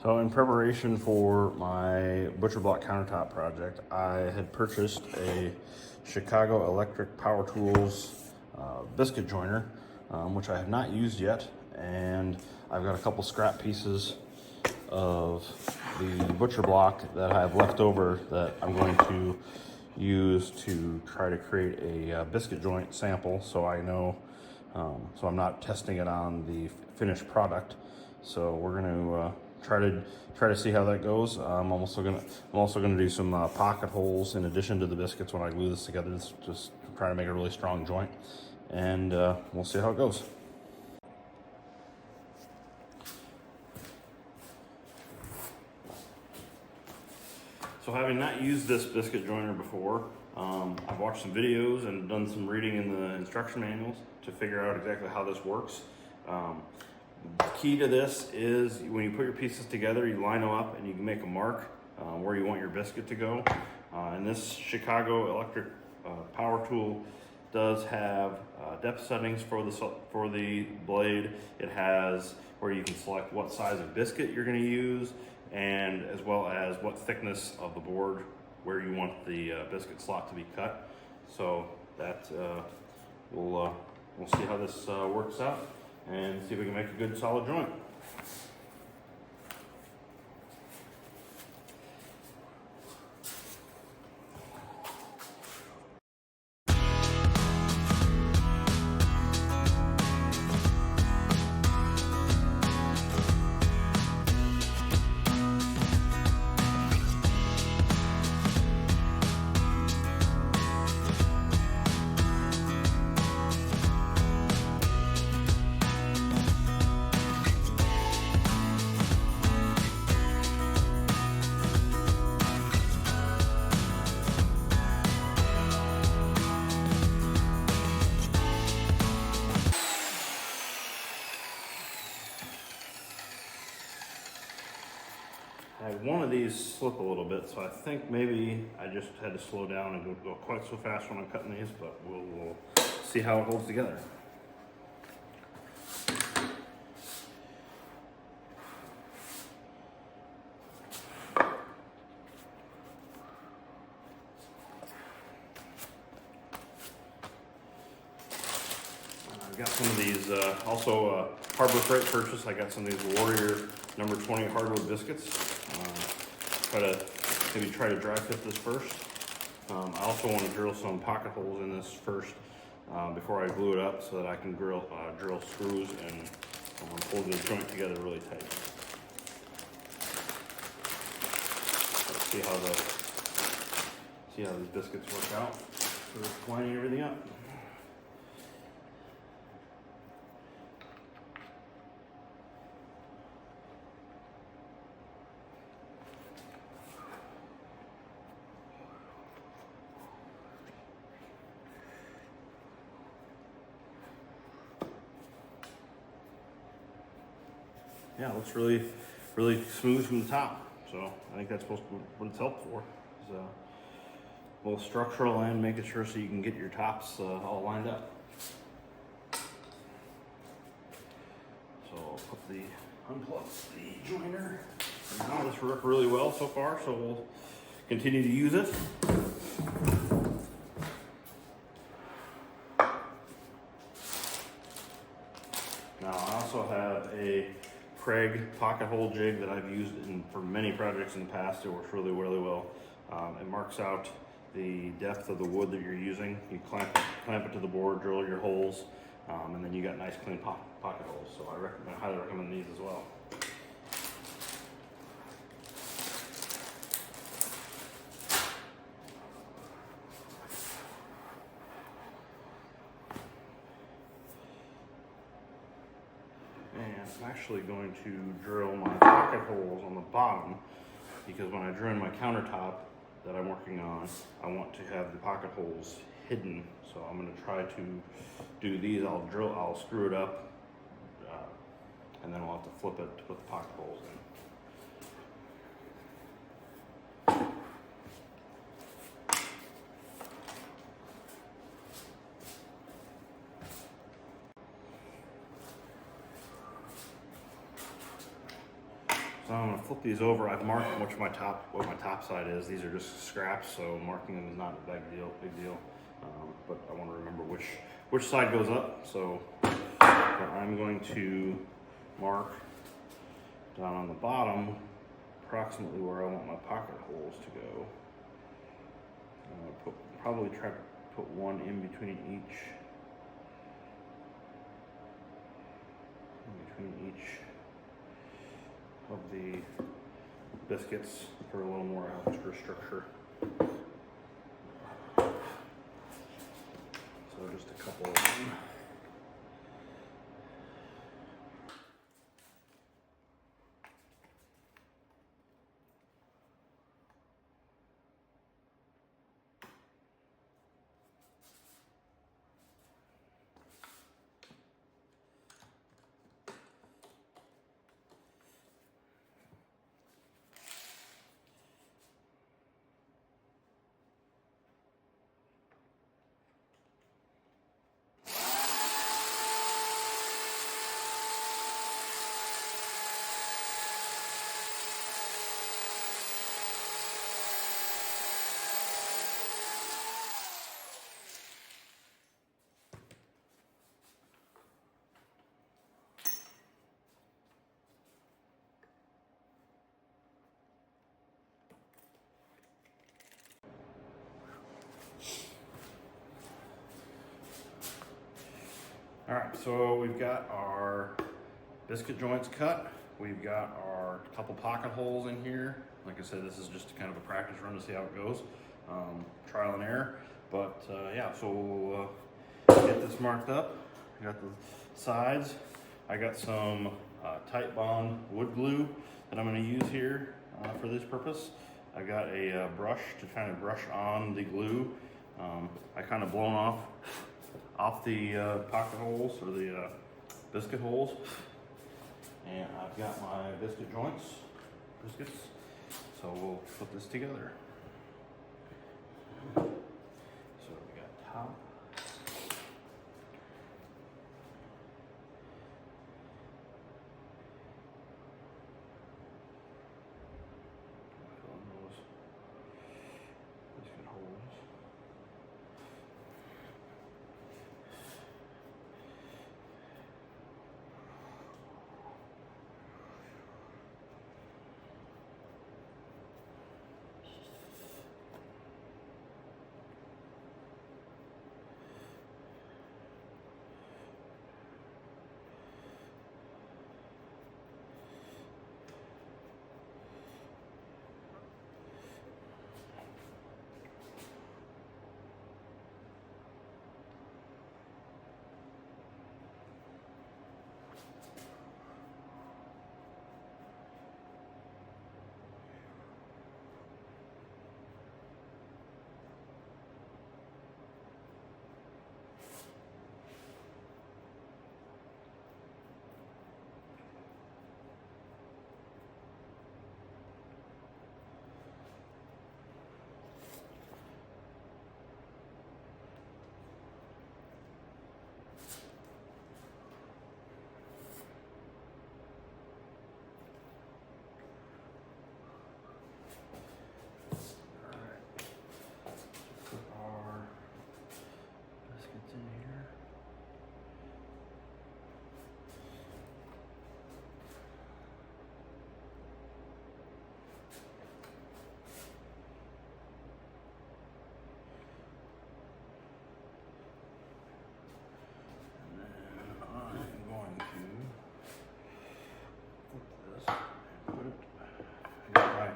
So in preparation for my butcher block countertop project, I had purchased a Chicago Electric Power Tools biscuit joiner, which I have not used yet. And I've got a couple scrap pieces of the butcher block that I have left over that I'm going to use to try to create a biscuit joint sample, so I know, so I'm not testing it on the finished product. So we're going to try to see how that goes. I'm also gonna do some pocket holes in addition to the biscuits when I glue this together, just try to make a really strong joint, and we'll see how it goes. So having not used this biscuit joiner before, I've watched some videos and done some reading in the instruction manuals to figure out exactly how this works. The key to this is when you put your pieces together, you line them up and you can make a mark where you want your biscuit to go. And this Chicago Electric Power Tool does have depth settings for the blade. It has where you can select what size of biscuit you're going to use, and as well as what thickness of the board where you want the biscuit slot to be cut. So that we'll see how this works out and see if we can make a good solid joint. I had one of these slip a little bit, so I think maybe I just had to slow down and go quite so fast when I'm cutting these, but we'll see how it holds together. I've got some of these, also Harbor Freight purchase. I got some of these Warrior number 20 hardwood biscuits. Try to dry fit this first. I also want to drill some pocket holes in this first before I glue it up, so that I can drill screws and hold the joint together really tight. Let's see how these biscuits work out for lining everything up. Yeah, it looks really smooth from the top. So I think that's supposed to be what it's helped for. Is both structural and making sure so you can get your tops all lined up. So I'll unplug the joiner. Now this worked really well so far, so we'll continue to use it. Now I also have a Craig pocket hole jig that I've used for many projects in the past. It works really well. It marks out the depth of the wood that you're using. You clamp it to the board, drill your holes, and then you got nice clean pocket holes. So I highly recommend these as well. I'm actually going to drill my pocket holes on the bottom, because when I drill my countertop that I'm working on, I want to have the pocket holes hidden. So I'm going to try to do these. I'll screw it up, and then I'll have to flip it to put the pocket holes in. So I'm going to flip these over. I've marked what my top side is. These are just scraps, so marking them is not a big deal. But I want to remember which side goes up. So I'm going to mark down on the bottom approximately where I want my pocket holes to go. Probably try to put one in between each of the biscuits for a little more extra structure. So just a couple of them. All right, so we've got our biscuit joints cut. We've got our couple pocket holes in here. Like I said, this is just kind of a practice run to see how it goes. Trial and error. But yeah, so we'll get this marked up. I got the sides. I got some tight bond wood glue that I'm going to use here for this purpose. I got a brush to kind of brush on the glue. I kind of blown off the pocket holes or the biscuit holes, and I've got my biscuits. So we'll put this together. So we got top.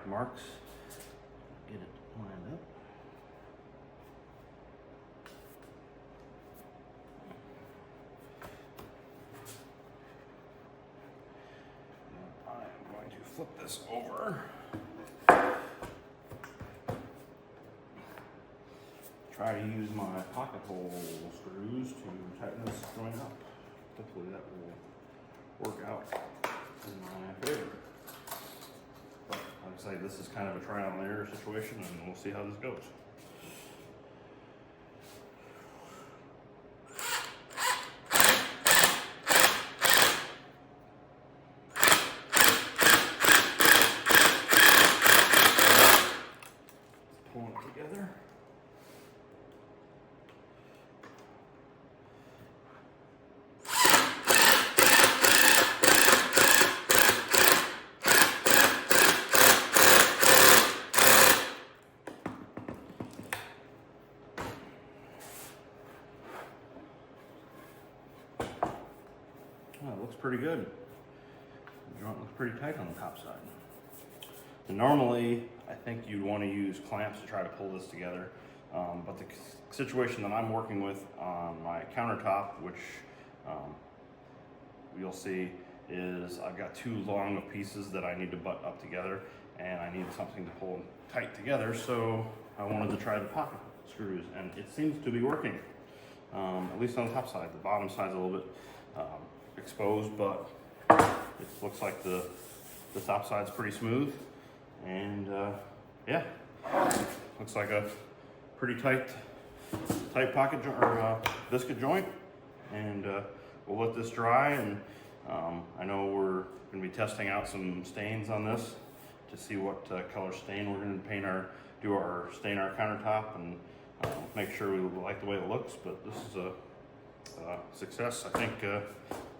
Marks, get it lined up. I'm going to flip this over. Try to use my pocket hole screws to tighten this joint up. Hopefully that will work out in my favor. Like I say, this is kind of a trial and error situation, and we'll see how this goes. Well, it looks pretty good. The joint looks pretty tight on the top side. And normally, I think you'd want to use clamps to try to pull this together. But the situation that I'm working with on my countertop, which you'll see, is I've got too long of pieces that I need to butt up together, and I need something to pull them tight together. So I wanted to try the pocket screws, and it seems to be working. At least on the top side. The bottom side's a little bit exposed, but it looks like the top side's pretty smooth. And yeah, looks like a pretty tight pocket or biscuit joint. And we'll let this dry, and I know we're going to be testing out some stains on this to see what color stain we're going to stain our countertop, and make sure we like the way it looks. But this is a success. I think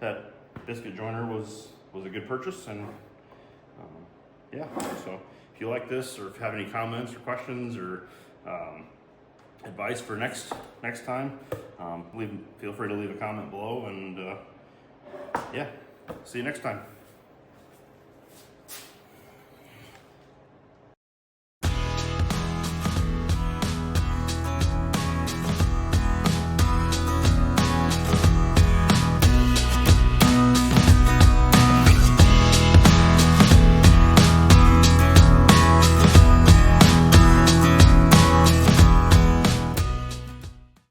that biscuit joiner was a good purchase, and yeah. So if you like this, or if you have any comments or questions or advice for next time, feel free to leave a comment below, and yeah, see you next time.